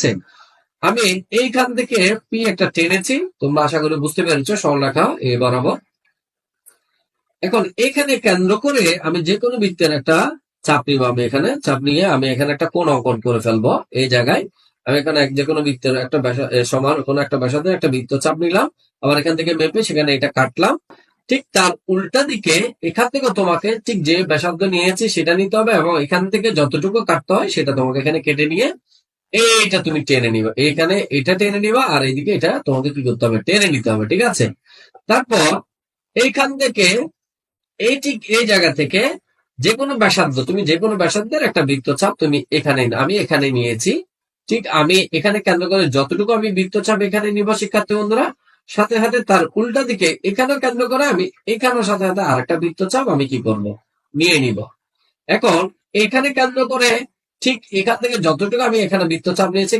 আছে। আমি এইখান থেকে পি একটা টেনেছি, তোমরা আশা করি বুঝতে পেরেছো, সরলরেখা এ বরাবর। এখন এখানে কেন্দ্র করে আমি যে কোনো বৃত্তের একটা চাপ নিব, আমি এখানে চাপ নিয়ে আমি এখানে একটা কোণ অঙ্কন করে ফেলবো। এই জায়গায় আমি এখানে যে কোনো বৃত্তের একটা সমান কোনো একটা ব্যাসার্ধের একটা বৃত্ত চাপ নিলাম, আবার এখান থেকে মেপে সেখানে এটা কাটলাম। ঠিক তার উল্টা দিকে এখান থেকে তোমাকে ঠিক যে ব্যাসার্ধ নিয়েছি সেটা নিতে হবে, এবং এখান থেকে যতটুকু কাটতে হয় সেটা তোমাকে এখানে কেটে নিয়ে এইটা তুমি টেনে নিবা, এখানে এটা টেনে নিবা, আর এইদিকে এটা তোমাকে কি করতে হবে, টেনে নিতে হবে। ঠিক আছে? তারপর এইখান থেকে এই ঠিক এই জায়গা থেকে যে কোনো ব্যাসার্ধ, তুমি যে কোনো ব্যাসার্ধের একটা বৃত্তচাপ তুমি এখানে, আমি এখানে নিয়েছি। ঠিক আমি এখানে কেন্দ্র করে যতটুকু আমি বৃত্তচাপ এখানে নিব শিক্ষার্থী বন্ধুরা, সাথে সাথে তার উল্টা দিকে এখানেও কেন্দ্র করে আমি এখানেও সাথে সাথে আরেকটা বৃত্তচাপ আমি কি করব, নিয়ে নিব। এখন এখানে কেন্দ্র করে ঠিক এখান থেকে যতটুকু আমি এখানে বৃত্তচাপ নিয়েছি